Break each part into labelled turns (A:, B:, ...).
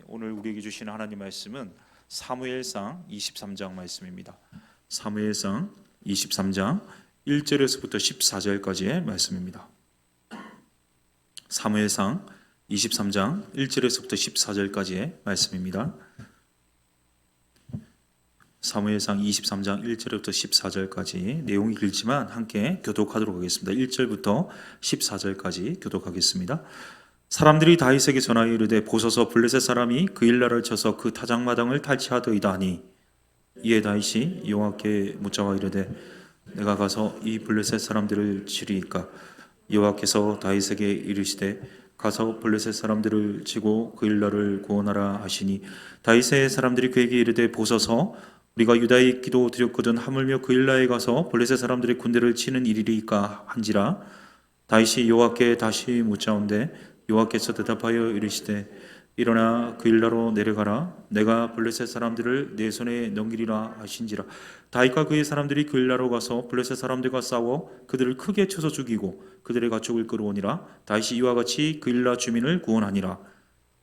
A: 오늘 우리에게 주시는 하나님 말씀은 사무엘상 23장 말씀입니다. 사무엘상 23장 1절에서부터 14절까지의 말씀입니다. 사무엘상 23장 1절에서부터 14절까지의 말씀입니다. 사무엘상 23장 1절부터 14절까지 내용이 길지만 함께 교독하도록 하겠습니다. 1절부터 14절까지 교독하겠습니다. 사람들이 다윗에게 전하여 이르되 보소서 블레셋 사람이 그 일날을 쳐서 그 타작마당을 탈취하더이다 하니 이에 다윗이 여호와께 묻자와 이르되 내가 가서 이 블레셋 사람들을 치리이까 여호와께서 다윗에게 이르시되 가서 블레셋 사람들을 치고 그 일날을 구원하라 하시니 다윗의 사람들이 그에게 이르되 보소서 우리가 유다에 있기도 드렸거든 하물며 그 일날에 가서 블레셋 사람들의 군대를 치는 일이리까 한지라 다윗이 여호와께 다시 묻자온데 여호와께서 대답하여 이르시되 일어나 그 일나로 내려가라 내가 블레셋 사람들을 내 손에 넘기리라 하신지라 다윗과 그의 사람들이 그 일나로 가서 블레셋 사람들과 싸워 그들을 크게 쳐서 죽이고 그들의 가축을 끌어오니라 다윗이 이와 같이 그 일나 주민을 구원하니라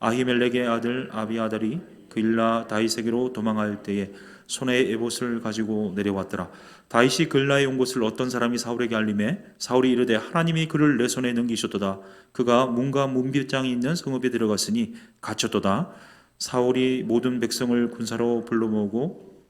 A: 아히멜렉의 아들 아비아달이 그 일나 다윗에게로 도망할 때에 손에 에봇을 가지고 내려왔더라. 다윗이 그 일나에 온 것을 어떤 사람이 사울에게 알림해 사울이 이르되 하나님이 그를 내 손에 넘기셨도다. 그가 문과 문빗장이 있는 성읍에 들어갔으니 갇혔도다. 사울이 모든 백성을 군사로 불러 모으고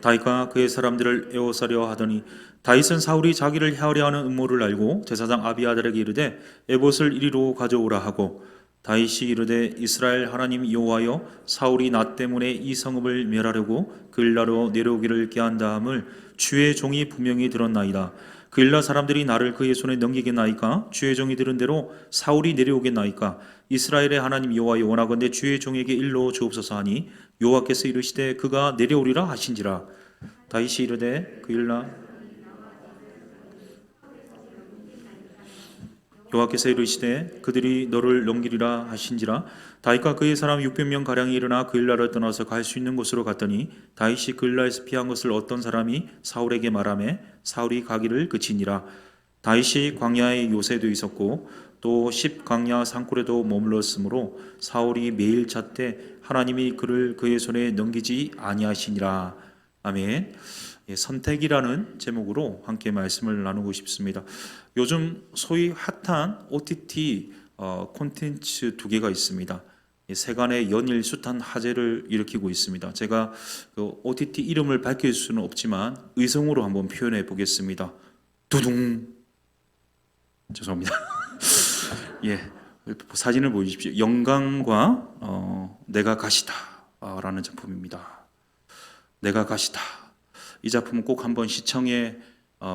A: 다윗과 그의 사람들을 에워싸려 하더니 다윗은 사울이 자기를 해하려 하는 음모를 알고 제사장 아비아달에게 이르되 에봇을 이리로 가져오라 하고 다윗이 이르되 이스라엘 하나님 여호와여 사울이 나 때문에 이 성읍을 멸하려고 그 일나로 내려오기를 깨한다함을 주의 종이 분명히 들었나이다. 그 일나 사람들이 나를 그의 손에 넘기겠나이까 주의 종이 들은 대로 사울이 내려오겠나이까 이스라엘의 하나님 여호와여 원하건대 주의 종에게 일러 주옵소서 하니 여호와께서 이르시되 그가 내려오리라 하신지라 다윗이 이르되 그 일나 여호와께서 이르시되 그들이 너를 넘기리라 하신지라 다윗과 그의 사람 600명 가량이 일어나 그 일나를 떠나서 갈 수 있는 곳으로 갔더니 다윗이 그 일나에서 피한 것을 어떤 사람이 사울에게 말하매 사울이 가기를 그치니라 다윗이 광야에 요새도 있었고 또 십광야 산골에도 머물렀으므로 사울이 매일 잣대 하나님이 그를 그의 손에 넘기지 아니하시니라. 아멘. 선택이라는 제목으로 함께 말씀을 나누고 싶습니다. 요즘 소위 핫한 OTT 콘텐츠 두 개가 있습니다. 세간의 연일 숱한 화제를 일으키고 있습니다. 제가 그 OTT 이름을 밝힐 수는 없지만 의성으로 한번 표현해 보겠습니다. 두둥. 죄송합니다. 예, 사진을 보여주십시오. 영광과 내가 가시다라는 작품입니다. 내가 가시다. 이 작품은 꼭 한번 시청해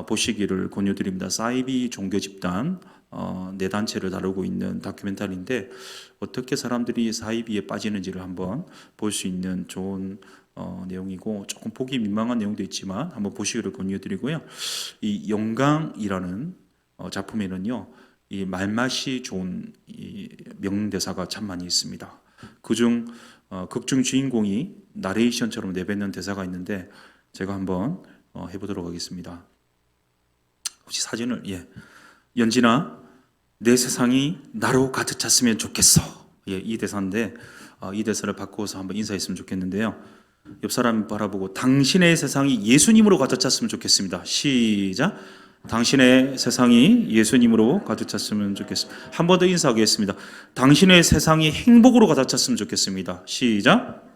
A: 보시기를 권유드립니다. 사이비 종교집단 네 단체를 다루고 있는 다큐멘터리인데 어떻게 사람들이 사이비에 빠지는지를 한번 볼 수 있는 좋은 내용이고 조금 보기 민망한 내용도 있지만 한번 보시기를 권유드리고요. 이 영광이라는 작품에는요, 이 말맛이 좋은 이 명대사가 참 많이 있습니다. 그중 극중 주인공이 나레이션처럼 내뱉는 대사가 있는데 제가 한번 해보도록 하겠습니다. 혹시 사진을 연진아 내 세상이 나로 가득 찼으면 좋겠어. 이 대사인데 이 대사를 바꾸어서 한번 인사했으면 좋겠는데요. 옆 사람 바라보고 당신의 세상이 예수님으로 가득 찼으면 좋겠습니다. 시작. 당신의 세상이 예수님으로 가득 찼으면 좋겠습니다. 한 번 더 인사하겠습니다. 당신의 세상이 행복으로 가득 찼으면 좋겠습니다. 시작.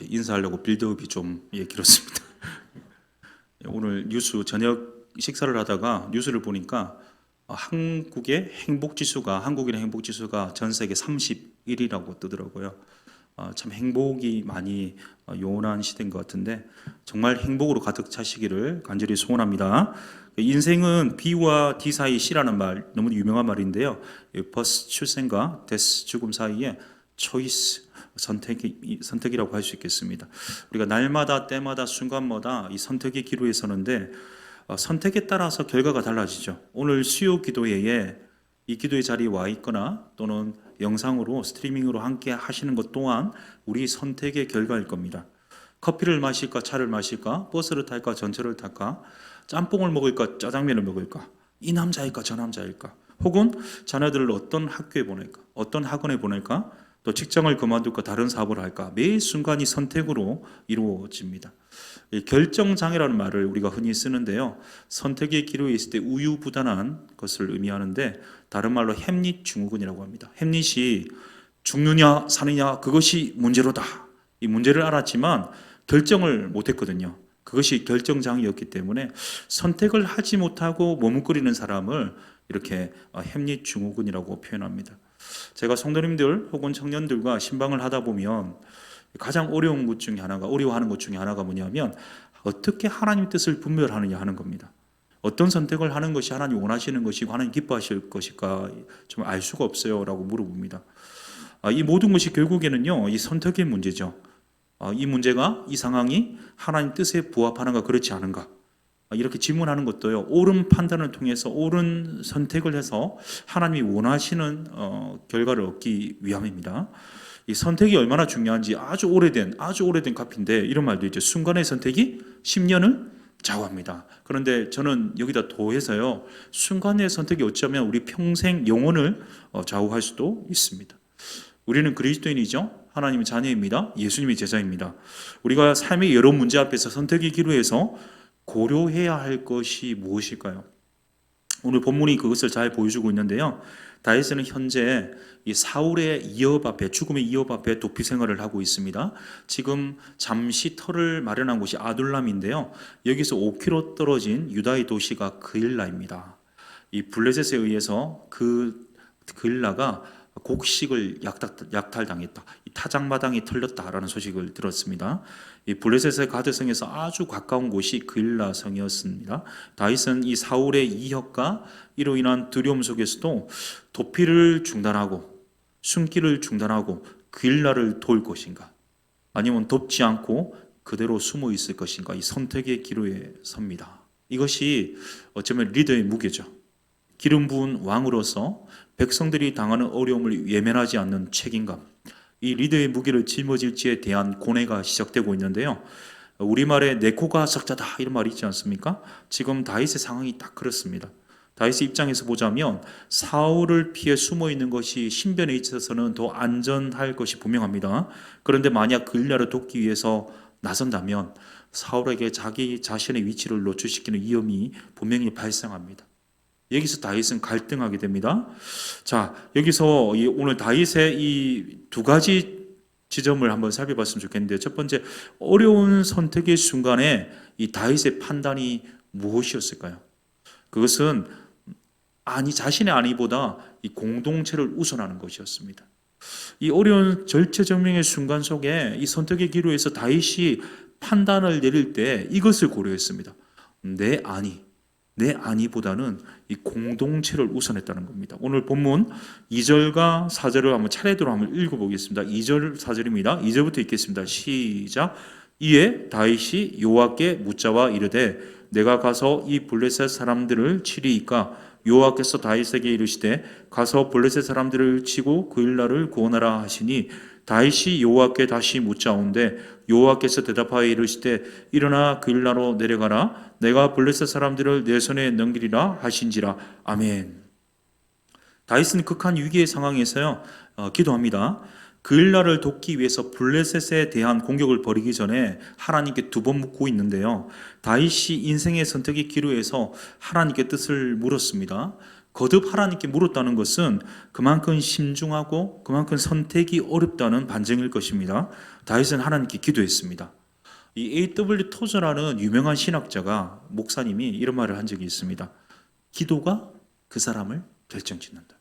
A: 인사하려고 빌드업이 좀 길었습니다. 오늘 뉴스 저녁 식사를 하다가 뉴스를 보니까 한국인의 행복지수가 전 세계 31위라고 뜨더라고요. 참 행복이 많이 요원한 시대인 것 같은데 정말 행복으로 가득 차시기를 간절히 소원합니다. 인생은 B와 D 사이 C라는 말 너무 유명한 말인데요. 버스 출생과 데스 죽음 사이에 초이스 선택이라고 할 수 있겠습니다. 우리가 날마다 때마다 순간마다 이 선택의 기로에 서는데 선택에 따라서 결과가 달라지죠. 오늘 수요 기도회에 이 기도의 자리에 와 있거나 또는 영상으로 스트리밍으로 함께 하시는 것 또한 우리 선택의 결과일 겁니다. 커피를 마실까 차를 마실까 버스를 탈까 전철을 탈까 짬뽕을 먹을까 짜장면을 먹을까 이 남자일까 저 남자일까 혹은 자녀들을 어떤 학교에 보낼까, 어떤 학원에 보낼까, 또 직장을 그만둘까, 다른 사업을 할까, 매 순간이 선택으로 이루어집니다. 이 결정장애라는 말을 우리가 흔히 쓰는데요, 선택의 기로에 있을 때 우유부단한 것을 의미하는데, 다른 말로 햄릿증후군이라고 합니다. 햄릿이 죽느냐 사느냐 그것이 문제로다, 이 문제를 알았지만 결정을 못했거든요. 그것이 결정장애였기 때문에 선택을 하지 못하고 머뭇거리는 사람을 이렇게 햄릿증후군이라고 표현합니다. 제가 성도님들 혹은 청년들과 신방을 하다 보면 가장 어려운 것 중에 하나가, 어려워하는 것 중에 하나가 뭐냐면 어떻게 하나님 뜻을 분별하느냐 하는 겁니다. 어떤 선택을 하는 것이 하나님 원하시는 것이고 하나님 기뻐하실 것일까 좀 알 수가 없어요 라고 물어봅니다. 이 모든 것이 결국에는요, 이 선택의 문제죠. 이 문제가, 이 상황이 하나님 뜻에 부합하는가 그렇지 않은가, 이렇게 질문하는 것도요, 옳은 판단을 통해서 옳은 선택을 해서 하나님이 원하시는 결과를 얻기 위함입니다. 이 선택이 얼마나 중요한지 아주 오래된 카피인데 이런 말도 있죠. 순간의 선택이 10년을 좌우합니다. 그런데 저는 여기다 더해서요, 순간의 선택이 어쩌면 우리 평생 영혼을 좌우할 수도 있습니다. 우리는 그리스도인이죠. 하나님의 자녀입니다. 예수님의 제자입니다. 우리가 삶의 여러 문제 앞에서 선택의 기로에서 고려해야 할 것이 무엇일까요? 오늘 본문이 그것을 잘 보여주고 있는데요. 다윗은 현재 이 사울의 이업 앞에, 죽음의 이업 앞에 도피 생활을 하고 있습니다. 지금 잠시 터를 마련한 곳이 아둘람인데요. 여기서 5km 떨어진 유다의 도시가 그일라입니다. 이 블레셋에 의해서 그일라가 곡식을 약탈당했다, 이 타작마당이 털렸다라는 소식을 들었습니다. 이 블레셋의 가드성에서 아주 가까운 곳이 그일라성이었습니다. 다윗은 이 사울의 이혁과 이로 인한 두려움 속에서도 도피를 중단하고 숨기를 중단하고 그일라를 도울 것인가, 아니면 돕지 않고 그대로 숨어 있을 것인가, 이 선택의 기로에 섭니다. 이것이 어쩌면 리더의 무게죠. 기름 부은 왕으로서 백성들이 당하는 어려움을 외면하지 않는 책임감, 이 리더의 무게를 짊어질지에 대한 고뇌가 시작되고 있는데요. 우리말에 내 코가 석자다 이런 말이 있지 않습니까? 지금 다윗의 상황이 딱 그렇습니다. 다윗의 입장에서 보자면 사울을 피해 숨어 있는 것이 신변에 있어서는 더 안전할 것이 분명합니다. 그런데 만약 그일라를 돕기 위해서 나선다면 사울에게 자기 자신의 위치를 노출시키는 위험이 분명히 발생합니다. 여기서 다윗은 갈등하게 됩니다. 자, 여기서 오늘 다윗의 이 두 가지 지점을 한번 살펴봤으면 좋겠는데요. 첫 번째, 어려운 선택의 순간에 이 다윗의 판단이 무엇이었을까요? 그것은 자신의 안위보다 이 공동체를 우선하는 것이었습니다. 이 어려운 절체절명의 순간 속에 이 선택의 기로에서 다윗이 판단을 내릴 때 이것을 고려했습니다. 내 안위보다는 이 공동체를 우선했다는 겁니다. 오늘 본문 2절과 4절을 한번 차례대로 한번 읽어보겠습니다. 2절 4절입니다. 2절부터 읽겠습니다. 시작. 이에 다윗이 여호와께 묻자와 이르되 내가 가서 이 블레셋 사람들을 치리이까? 여호와께서 다윗에게 이르시되 가서 블레셋 사람들을 치고 그일라를 구원하라 하시니 다윗이 여호와께 다시 묻자온데 여호와께서 대답하여 이르시되 일어나 그일라로 내려가라. 내가 블레셋 사람들을 내 손에 넘기리라 하신지라. 아멘. 다윗은 극한 위기의 상황에서요, 기도합니다. 그일라를 돕기 위해서 블레셋에 대한 공격을 벌이기 전에 하나님께 두 번 묻고 있는데요. 다윗이 인생의 선택의 기로에서 하나님께 뜻을 물었습니다. 거듭 하나님께 물었다는 것은 그만큼 신중하고 그만큼 선택이 어렵다는 반증일 것입니다. 다윗은 하나님께 기도했습니다. 이 A.W. 토저라는 유명한 신학자가, 목사님이 이런 말을 한 적이 있습니다. 기도가 그 사람을 결정짓는다.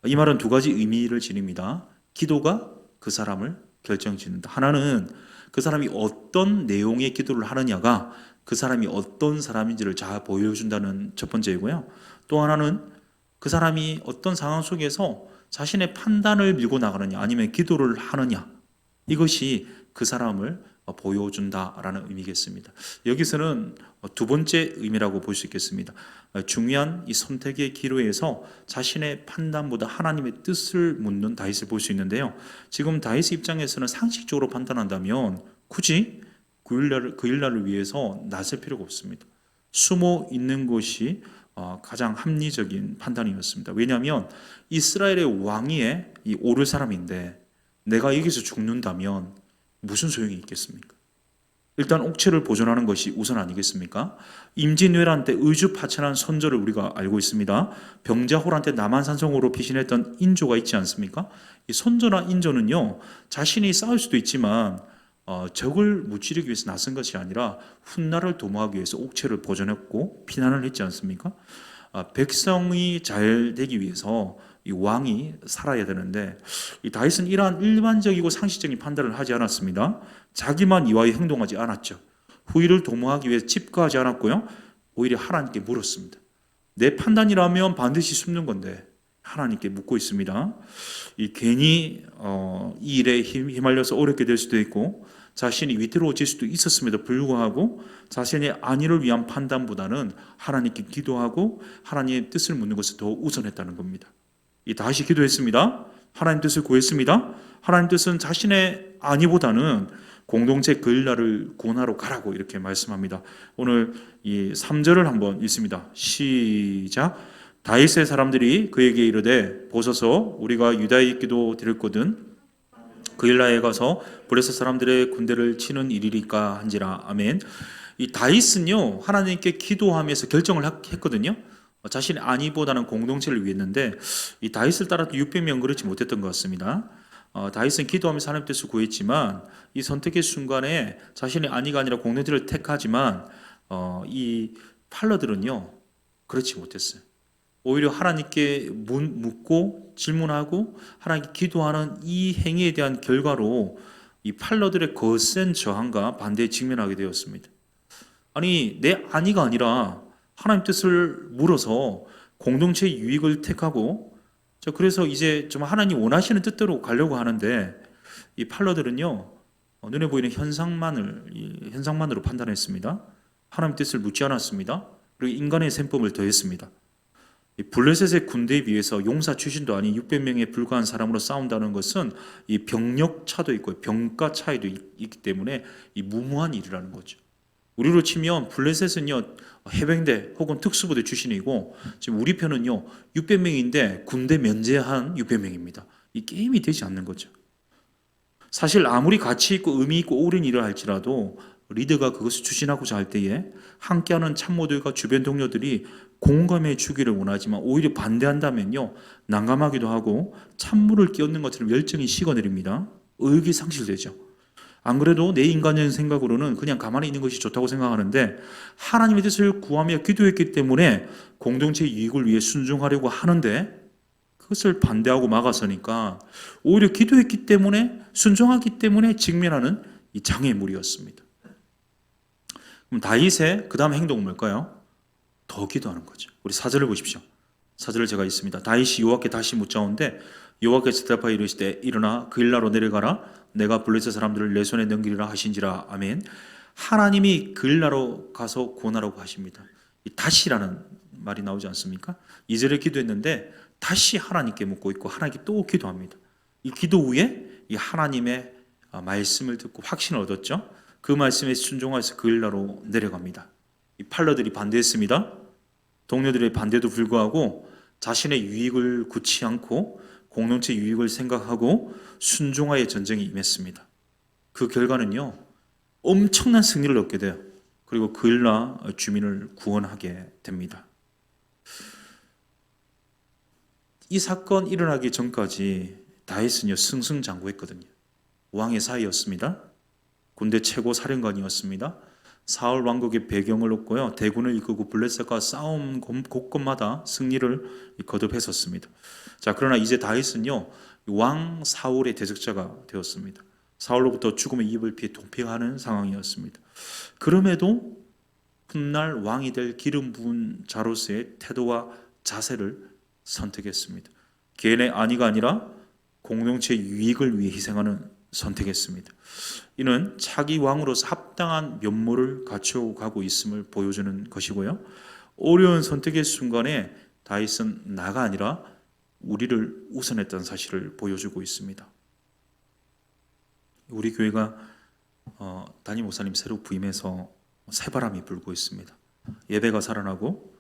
A: 이 말은 두 가지 의미를 지닙니다. 기도가 그 사람을 결정짓는다. 하나는 그 사람이 어떤 내용의 기도를 하느냐가 그 사람이 어떤 사람인지를 잘 보여준다는 첫 번째이고요. 또 하나는 그 사람이 어떤 상황 속에서 자신의 판단을 밀고 나가느냐 아니면 기도를 하느냐, 이것이 그 사람을 보여준다라는 의미겠습니다. 여기서는 두 번째 의미라고 볼 수 있겠습니다. 중요한 이 선택의 기로에서 자신의 판단보다 하나님의 뜻을 묻는 다윗을 볼 수 있는데요. 지금 다윗의 입장에서는 상식적으로 판단한다면 굳이 그일라를 위해서 나설 필요가 없습니다. 숨어 있는 것이 가장 합리적인 판단이었습니다. 왜냐하면 이스라엘의 왕위에 오를 사람인데 내가 여기서 죽는다면 무슨 소용이 있겠습니까? 일단 옥체를 보존하는 것이 우선 아니겠습니까? 임진왜란 때 의주파천한 선조를 우리가 알고 있습니다. 병자호란 때 남한산성으로 피신했던 인조가 있지 않습니까? 이 선조나 인조는요, 자신이 싸울 수도 있지만 적을 무찌르기 위해서 나선 것이 아니라 훗날을 도모하기 위해서 옥체를 보존했고 피난을 했지 않습니까? 백성이 잘 되기 위해서 이 왕이 살아야 되는데 이 다윗은 이러한 일반적이고 상식적인 판단을 하지 않았습니다. 자기만 이와에 행동하지 않았죠. 후일을 도모하기 위해 집거하지 않았고요. 오히려 하나님께 물었습니다. 내 판단이라면 반드시 숨는 건데 하나님께 묻고 있습니다. 이 괜히 이 일에 휘말려서 어렵게 될 수도 있고 자신이 위태로워질 수도 있었음에도 불구하고 자신의 안위를 위한 판단보다는 하나님께 기도하고 하나님의 뜻을 묻는 것을 더 우선했다는 겁니다. 다시 기도했습니다. 하나님 뜻을 구했습니다. 하나님 뜻은 자신의 안위보다는 공동체 그일라를 구원하러 가라고 이렇게 말씀합니다. 오늘 이 3절을 한번 읽습니다. 시작. 다윗의 사람들이 그에게 이르되 보소서 우리가 유다에 있기도 드렸거든 그일라에 가서 블레셋 사람들의 군대를 치는 일이리까 한지라. 아멘. 이 다윗은요 하나님께 기도하면서 결정을 했거든요. 자신의 안위보다는 공동체를 위했는데 이 다윗을 따라 600명 그렇지 못했던 것 같습니다. 다윗은 기도하면서 하나님 뜻을 구했지만 이 선택의 순간에 자신의 안위가 아니라 공동체를 택하지만 이 팔러들은요 그렇지 못했어요. 오히려 하나님께 묻고 질문하고 하나님께 기도하는 이 행위에 대한 결과로 이 팔러들의 거센 저항과 반대에 직면하게 되었습니다. 아니 내 안위가 아니라 하나님 뜻을 물어서 공동체의 유익을 택하고 그래서 이제 좀 하나님 원하시는 뜻대로 가려고 하는데 이 팔러들은요 눈에 보이는 현상만으로 판단했습니다. 하나님 뜻을 묻지 않았습니다. 그리고 인간의 셈법을 더했습니다. 블레셋의 군대에 비해서 용사 출신도 아닌 600명에 불과한 사람으로 싸운다는 것은 이 병력 차도 있고 병가 차이도 있기 때문에 이 무모한 일이라는 거죠. 우리로 치면 블레셋은요 해병대 혹은 특수부대 출신이고 지금 우리 편은요 600명인데 군대 면제한 600명입니다. 이 게임이 되지 않는 거죠. 사실 아무리 가치 있고 의미 있고 옳은 일을 할지라도 리더가 그것을 추진하고자 할 때에 함께하는 참모들과 주변 동료들이 공감해 주기를 원하지만 오히려 반대한다면요 난감하기도 하고 찬물을 끼얹는 것처럼 열정이 식어내립니다. 의기상실되죠. 안 그래도 내 인간적인 생각으로는 그냥 가만히 있는 것이 좋다고 생각하는데 하나님의 뜻을 구하며 기도했기 때문에 공동체의 이익을 위해 순종하려고 하는데 그것을 반대하고 막아서니까 오히려 기도했기 때문에 순종하기 때문에 직면하는 이 장애물이었습니다. 그럼 다윗의 그 다음 행동은 뭘까요? 더 기도하는 거죠. 우리 4절을 보십시오. 4절을 제가 있습니다. 다윗이 여호와께 다시 묻자온데 여호와께서 대답하여 이르시되 일어나 그일라로 내려가라 내가 블레셋 사람들을 내 손에 넘기리라 하신지라. 아멘. 하나님이 그일라로 가서 구원하라고 하십니다. 이 다시라는 말이 나오지 않습니까? 2절에 기도했는데 다시 하나님께 묻고 있고 하나님께 또 기도합니다. 이 기도 후에 이 하나님의 말씀을 듣고 확신을 얻었죠. 그 말씀에 순종해서 그일라로 내려갑니다. 이 팔러들이 반대했습니다. 동료들의 반대도 불구하고 자신의 유익을 굳지 않고 공동체 유익을 생각하고 순종하여 전쟁에 임했습니다. 그 결과는요 엄청난 승리를 얻게 돼요. 그리고 그일라 주민을 구원하게 됩니다. 이 사건 일어나기 전까지 다윗은요 승승장구했거든요. 왕의 사이였습니다. 군대 최고 사령관이었습니다. 사울 왕국의 배경을 놓고요 대군을 이끌고 블레셋과 싸움 곳곳마다 승리를 거듭했었습니다. 자 그러나 이제 다윗은요 왕 사울의 대적자가 되었습니다. 사울로부터 죽음의 입을 피해 도피하는 상황이었습니다. 그럼에도 훗날 왕이 될 기름 부은 자로서의 태도와 자세를 선택했습니다. 개인의 안위가 아니라 공동체의 유익을 위해 희생하는 선택했습니다. 이는 차기 왕으로서 합당한 면모를 갖춰가고 있음을 보여주는 것이고요. 어려운 선택의 순간에 다윗은 나가 아니라 우리를 우선했던 사실을 보여주고 있습니다. 우리 교회가 담임 목사님 새로 부임해서 새바람이 불고 있습니다. 예배가 살아나고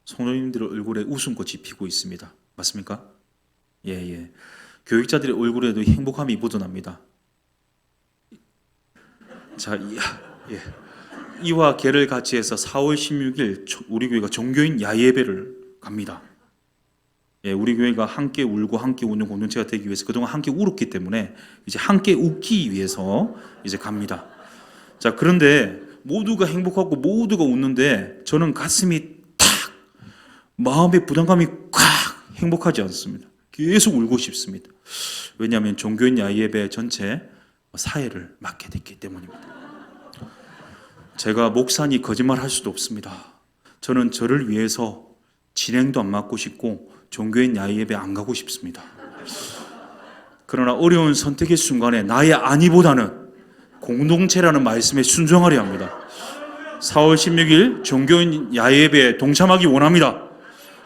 A: 성도님들의 얼굴에 웃음꽃이 피고 있습니다. 맞습니까? 예, 예. 교육자들의 얼굴에도 행복함이 묻어납니다. 자, 예. 이와 개를 같이 해서 4월 16일 우리 교회가 종교인 야예배를 갑니다. 예, 우리 교회가 함께 울고 함께 웃는 공동체가 되기 위해서 그동안 함께 울었기 때문에 이제 함께 웃기 위해서 이제 갑니다. 자, 그런데 모두가 행복하고 모두가 웃는데 저는 가슴이 탁, 마음의 부담감이 꽉, 행복하지 않습니다. 계속 울고 싶습니다. 왜냐하면 종교인 야예배 전체 사회를 맡게 됐기 때문입니다. 제가 목사니 거짓말 할 수도 없습니다. 저는 저를 위해서 진행도 안 맡고 싶고 종교인 야예배 안 가고 싶습니다. 그러나 어려운 선택의 순간에 나의 아니보다는 공동체라는 말씀에 순종하려 합니다. 4월 16일 종교인 야예배에 동참하기 원합니다.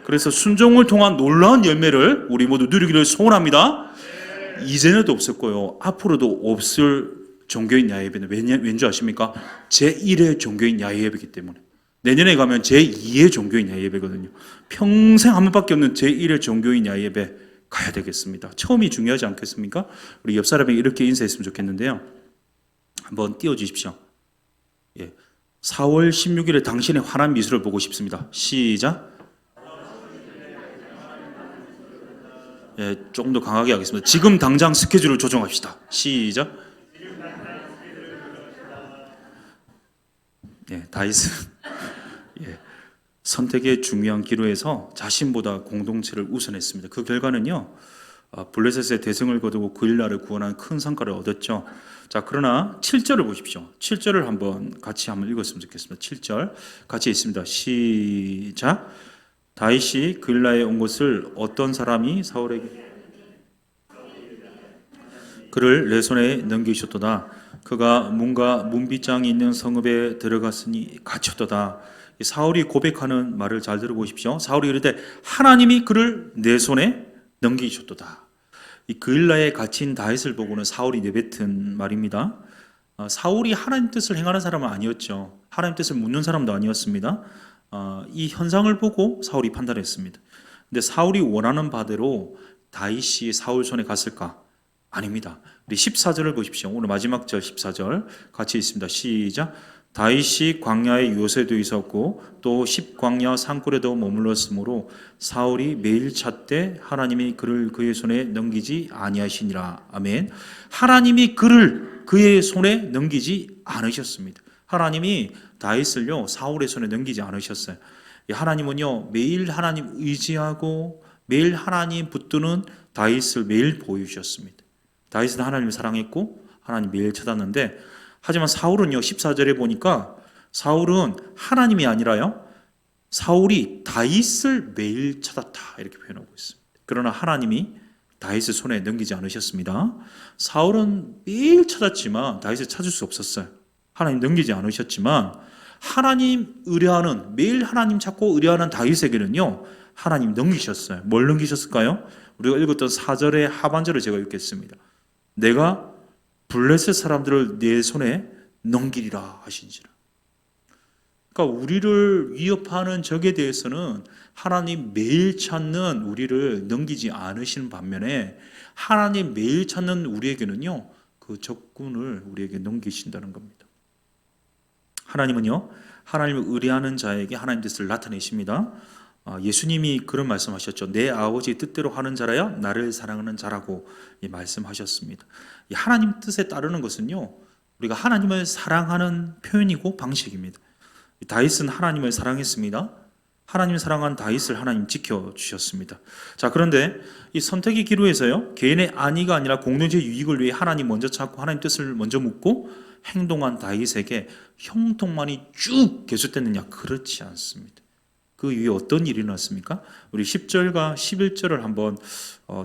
A: 그래서 순종을 통한 놀라운 열매를 우리 모두 누리기를 소원합니다. 이전에도 없었고요. 앞으로도 없을 종교인 야예배는 왠지 아십니까? 제1회 종교인 야예배이기 때문에. 내년에 가면 제2회 종교인 야예배거든요. 평생 한 번밖에 없는 제1회 종교인 야예배 가야 되겠습니다. 처음이 중요하지 않겠습니까? 우리 옆 사람에게 이렇게 인사했으면 좋겠는데요. 한번 띄워주십시오. 예. 4월 16일에 당신의 환한 미소를 보고 싶습니다. 시작. 예, 조금 더 강하게 하겠습니다. 지금 당장 스케줄을 조정합시다. 시작. 예, 다윗은 예, 선택의 중요한 기로에서 자신보다 공동체를 우선했습니다. 그 결과는요, 블레셋의 대성을 거두고 그 일나를 구원한 큰 성과를 얻었죠. 자, 그러나 7절을 보십시오. 7절을 같이 한번 읽었으면 좋겠습니다. 7절 같이 있습니다. 시작. 다윗이 그일라에 온 것을 어떤 사람이 사울에게 그를 내 손에 넘기셨도다. 그가 문과 문빗장이 있는 성읍에 들어갔으니 갇혔도다. 사울이 고백하는 말을 잘 들어보십시오. 사울이 이르되 하나님이 그를 내 손에 넘기셨도다. 이 그일라에 갇힌 다윗을 보고는 사울이 내뱉은 말입니다. 사울이 하나님 뜻을 행하는 사람은 아니었죠. 하나님 뜻을 묻는 사람도 아니었습니다. 이 현상을 보고 사울이 판단했습니다. 근데 사울이 원하는 바대로 다윗이 사울 손에 갔을까? 아닙니다. 우리 14절을 보십시오. 오늘 마지막 절 14절 같이 있습니다. 시작. 다윗이 광야에 요새도 있었고 또 십광야 산골에도 머물렀으므로 사울이 매일 찾되 하나님이 그를 그의 손에 넘기지 아니하시니라. 아멘. 하나님이 그를 그의 손에 넘기지 않으셨습니다. 하나님이 다윗을요 사울의 손에 넘기지 않으셨어요. 하나님은요 매일 하나님 의지하고 매일 하나님 붙드는 다윗을 매일 보여주셨습니다. 다윗은 하나님을 사랑했고 하나님 매일 찾았는데, 하지만 사울은요 14절에 보니까 사울은 하나님이 아니라요 사울이 다윗을 매일 찾았다 이렇게 표현하고 있습니다. 그러나 하나님이 다윗을 손에 넘기지 않으셨습니다. 사울은 매일 찾았지만 다윗을 찾을 수 없었어요. 하나님 넘기지 않으셨지만 하나님 의뢰하는, 매일 하나님 찾고 의뢰하는 다윗에게는요 하나님 넘기셨어요. 뭘 넘기셨을까요? 우리가 읽었던 4절의 하반절을 제가 읽겠습니다. 내가 블레셋 사람들을 내 손에 넘기리라 하신지라. 그러니까 우리를 위협하는 적에 대해서는 하나님 매일 찾는 우리를 넘기지 않으시는 반면에 하나님 매일 찾는 우리에게는요 그 적군을 우리에게 넘기신다는 겁니다. 하나님은요 하나님을 의뢰하는 자에게 하나님 뜻을 나타내십니다. 예수님이 그런 말씀하셨죠. 내 아버지 뜻대로 하는 자라야 나를 사랑하는 자라고 말씀하셨습니다. 하나님 뜻에 따르는 것은요 우리가 하나님을 사랑하는 표현이고 방식입니다. 다윗은 하나님을 사랑했습니다. 하나님을 사랑한 다윗을 하나님 지켜주셨습니다. 자, 그런데 이 선택의 기로에서요 개인의 안위가 아니라 공동체의 유익을 위해 하나님 먼저 찾고 하나님 뜻을 먼저 묻고 행동한 다윗에게 형통만이 쭉 계속됐느냐? 그렇지 않습니다. 그 위에 어떤 일이 일어났습니까? 우리 10절과 11절을 한번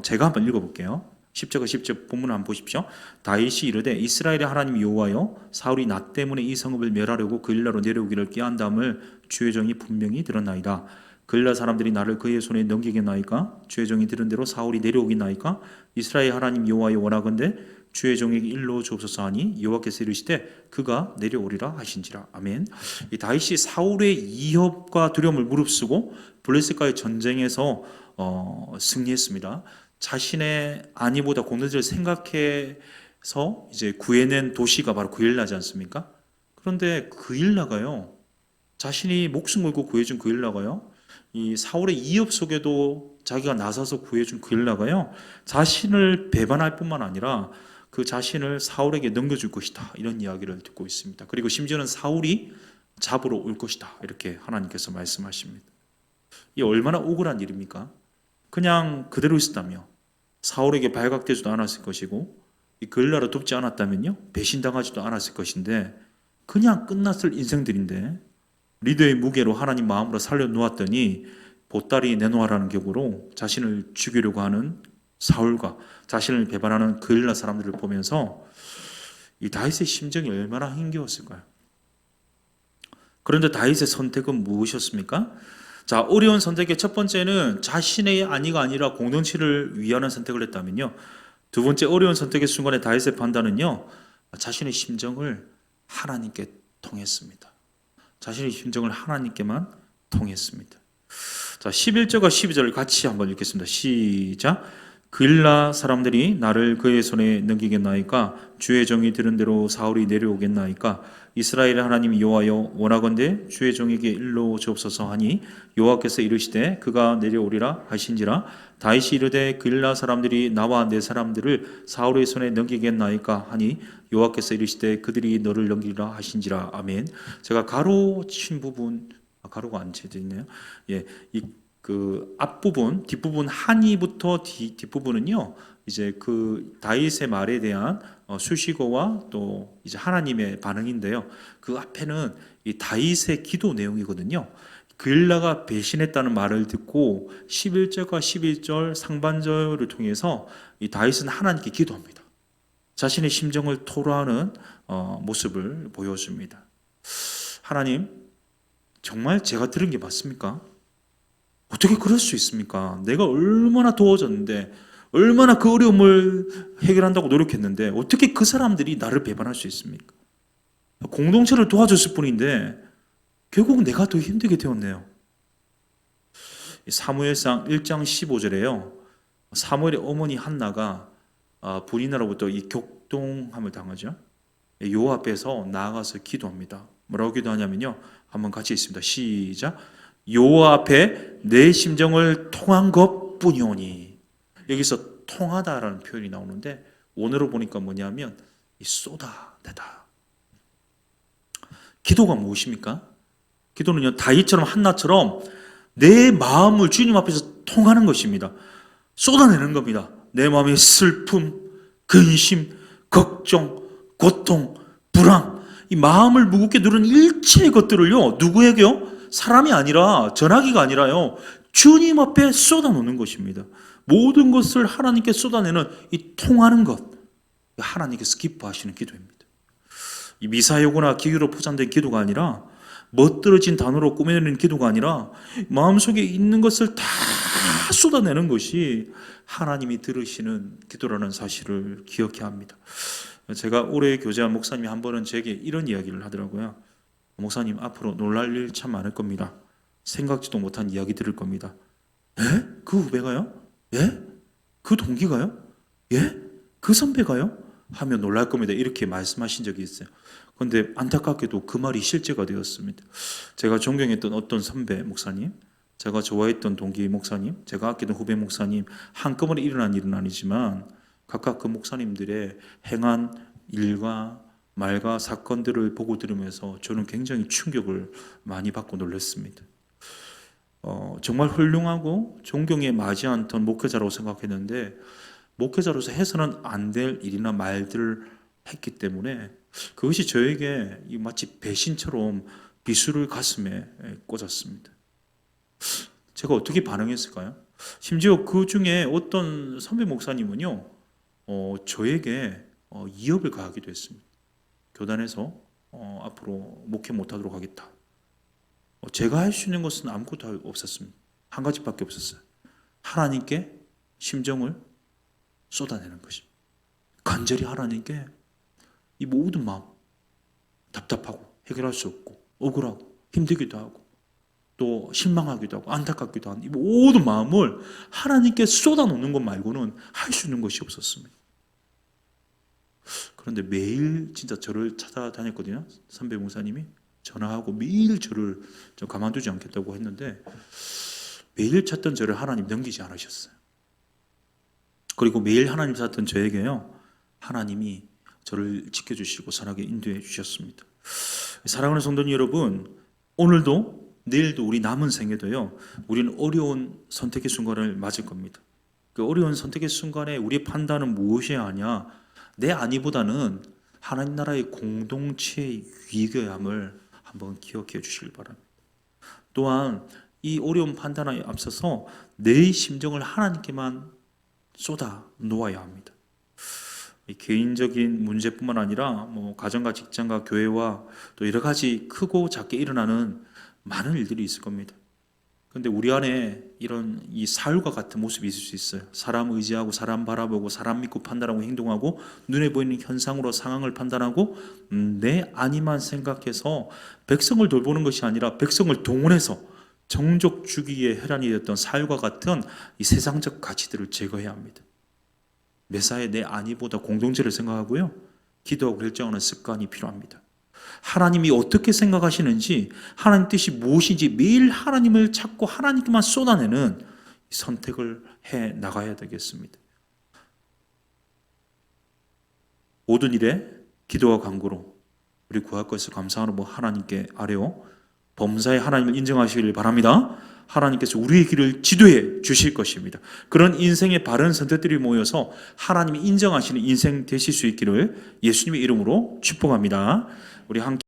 A: 제가 한번 읽어볼게요. 10절과 10절 본문을 한번 보십시오. 다윗이 이르되 이스라엘의 하나님 여호와여, 사울이 나 때문에 이 성읍을 멸하려고 그일라로 내려오기를 꾀한다함을 주의 종이 분명히 들었나이다. 그일라 사람들이 나를 그의 손에 넘기겠나이까? 주의 종이 들은 대로 사울이 내려오겠나이까? 이스라엘 하나님 여호와여 원하건대 주의 종에게 일러 주옵소서 하니 여호와께서 이르시되 그가 내려오리라 하신지라. 아멘. 이 다윗이 사울의 이협과 두려움을 무릅쓰고 블레셋과의 전쟁에서 승리했습니다. 자신의 안위보다 공동체를 생각해서 이제 구해낸 도시가 바로 구엘라지 않습니까? 그런데 구엘라가요, 자신이 목숨 걸고 구해준 구엘라가요, 이 사울의 이협 속에도 자기가 나서서 구해준 구엘라가요, 자신을 배반할 뿐만 아니라 그 자신을 사울에게 넘겨줄 것이다, 이런 이야기를 듣고 있습니다. 그리고 심지어는 사울이 잡으러 올 것이다, 이렇게 하나님께서 말씀하십니다. 이 얼마나 억울한 일입니까? 그냥 그대로 있었다며 사울에게 발각되지도 않았을 것이고, 이 구엘라를 돕지 않았다면요, 배신당하지도 않았을 것인데, 그냥 끝났을 인생들인데 리더의 무게로 하나님 마음으로 살려놓았더니 보따리 내놓으라는 격으로 자신을 죽이려고 하는 사울과 자신을 배반하는 구엘라 사람들을 보면서 이 다윗의 심정이 얼마나 힘겨웠을까요? 그런데 다윗의 선택은 무엇이었습니까? 자, 어려운 선택의 첫 번째는 자신의 안위가 아니라 공동체를 위하는 선택을 했다면요, 두 번째 어려운 선택의 순간에 다윗의 판단은요, 자신의 심정을 하나님께 통했습니다. 자신의 심정을 하나님께만 통했습니다. 자, 11절과 12절을 같이 한번 읽겠습니다. 시작. 구엘라 사람들이 나를 그의 손에 넘기겠나이까? 주의 종이 들은 대로 사울이 내려오겠나이까? 이스라엘의 하나님 여호와여, 원하건대 주의 종에게 일러 주옵소서 하니 여호와께서 이르시되 그가 내려오리라 하신지라. 다윗이 이르되 구엘라 사람들이 나와 내 사람들을 사울의 손에 넘기겠나이까 하니 여호와께서 이르시되 그들이 너를 넘기리라 하신지라. 아멘. 제가 가로 친 부분, 가로가 안 쳐져 있네요. 예, 그 앞부분, 뒷부분 한이부터 뒷부분은요, 이제 그 다윗의 말에 대한 수식어와 또 이제 하나님의 반응인데요. 그 앞에는 이 다윗의 기도 내용이거든요. 구엘라가 배신했다는 말을 듣고 11절과 11절 상반절을 통해서 이 다윗은 하나님께 기도합니다. 자신의 심정을 토로하는 모습을 보여줍니다. 하나님, 정말 제가 들은 게 맞습니까? 어떻게 그럴 수 있습니까? 내가 얼마나 도와줬는데, 얼마나 그 어려움을 해결한다고 노력했는데 어떻게 그 사람들이 나를 배반할 수 있습니까? 공동체를 도와줬을 뿐인데 결국 내가 더 힘들게 되었네요. 사무엘상 1장 15절에요. 사무엘의 어머니 한나가 분이나로부터 이 격동함을 당하죠. 요 앞에서 나아가서 기도합니다. 뭐라고 기도하냐면요, 한번 같이 읽습니다. 시작. 여호와 앞에 내 심정을 통한 것뿐이오니. 여기서 통하다라는 표현이 나오는데 원어로 보니까 뭐냐면 쏟아내다. 기도가 무엇입니까? 기도는요, 다윗처럼 한나처럼 내 마음을 주님 앞에서 통하는 것입니다. 쏟아내는 겁니다. 내 마음의 슬픔, 근심, 걱정, 고통, 불안, 이 마음을 무겁게 누르는 일체의 것들을요, 누구에게요? 사람이 아니라, 전화기가 아니라요, 주님 앞에 쏟아놓는 것입니다. 모든 것을 하나님께 쏟아내는 이 통하는 것, 하나님께서 기뻐하시는 기도입니다. 이 미사여구나 기교로 포장된 기도가 아니라, 멋들어진 단어로 꾸며내는 기도가 아니라 마음속에 있는 것을 다 쏟아내는 것이 하나님이 들으시는 기도라는 사실을 기억해야 합니다. 제가 올해 교제한 목사님이 한 번은 제게 이런 이야기를 하더라고요. 목사님, 앞으로 놀랄 일 참 많을 겁니다. 생각지도 못한 이야기 들을 겁니다. 예? 그 후배가요? 예? 그 동기가요? 예? 그 선배가요? 하며 놀랄 겁니다. 이렇게 말씀하신 적이 있어요. 그런데 안타깝게도 그 말이 실제가 되었습니다. 제가 존경했던 어떤 선배 목사님, 제가 좋아했던 동기 목사님, 제가 아끼던 후배 목사님, 한꺼번에 일어난 일은 아니지만 각각 그 목사님들의 행한 일과 말과 사건들을 보고 들으면서 저는 굉장히 충격을 많이 받고 놀랐습니다. 정말 훌륭하고 존경에 맞지 않던 목회자라고 생각했는데 목회자로서 해서는 안 될 일이나 말들을 했기 때문에 그것이 저에게 마치 배신처럼 비수를 가슴에 꽂았습니다. 제가 어떻게 반응했을까요? 심지어 그 중에 어떤 선배 목사님은요, 저에게 이업을 가하기도 했습니다. 교단에서 앞으로 목회 못하도록 하겠다. 제가 할 수 있는 것은 아무것도 없었습니다. 한 가지밖에 없었어요. 하나님께 심정을 쏟아내는 것입니다. 간절히 하나님께 이 모든 마음, 답답하고 해결할 수 없고 억울하고 힘들기도 하고 또 실망하기도 하고 안타깝기도 한 이 모든 마음을 하나님께 쏟아놓는 것 말고는 할 수 있는 것이 없었습니다. 그런데 매일 진짜 저를 찾아다녔거든요. 선배 목사님이 전화하고 매일 저를 좀 가만두지 않겠다고 했는데 매일 찾던 저를 하나님 넘기지 않으셨어요. 그리고 매일 하나님 찾던 저에게요, 하나님이 저를 지켜주시고 선하게 인도해 주셨습니다. 사랑하는 성도님 여러분, 오늘도 내일도 우리 남은 생에도요, 우리는 어려운 선택의 순간을 맞을 겁니다. 그 어려운 선택의 순간에 우리의 판단은 무엇이어야 하냐? 내 안위보다는 하나님 나라의 공동체의 위대함을 한번 기억해 주시길 바랍니다. 또한 이 어려운 판단에 앞서서 내 심정을 하나님께만 쏟아 놓아야 합니다. 개인적인 문제뿐만 아니라 가정과 직장과 교회와 또 여러 가지 크고 작게 일어나는 많은 일들이 있을 겁니다. 그런데 우리 안에 이런 이 사울과 같은 모습이 있을 수 있어요. 사람 의지하고 사람 바라보고 사람 믿고 판단하고 행동하고 눈에 보이는 현상으로 상황을 판단하고 내 안위만 생각해서 백성을 돌보는 것이 아니라 백성을 동원해서 정족 주기의 혈안이 되었던 사울과 같은 이 세상적 가치들을 제거해야 합니다. 매사에 내 안위보다 공동체를 생각하고요, 기도하고 결정하는 습관이 필요합니다. 하나님이 어떻게 생각하시는지, 하나님 뜻이 무엇인지 매일 하나님을 찾고 하나님께만 쏟아내는 선택을 해 나가야 되겠습니다. 모든 일에 기도와 간구로 우리 구할 것을 감사하는 하나님께 아뢰어 범사에 하나님을 인정하시길 바랍니다. 하나님께서 우리의 길을 지도해 주실 것입니다. 그런 인생의 바른 선택들이 모여서 하나님이 인정하시는 인생 되실 수 있기를 예수님의 이름으로 축복합니다. 우리 함께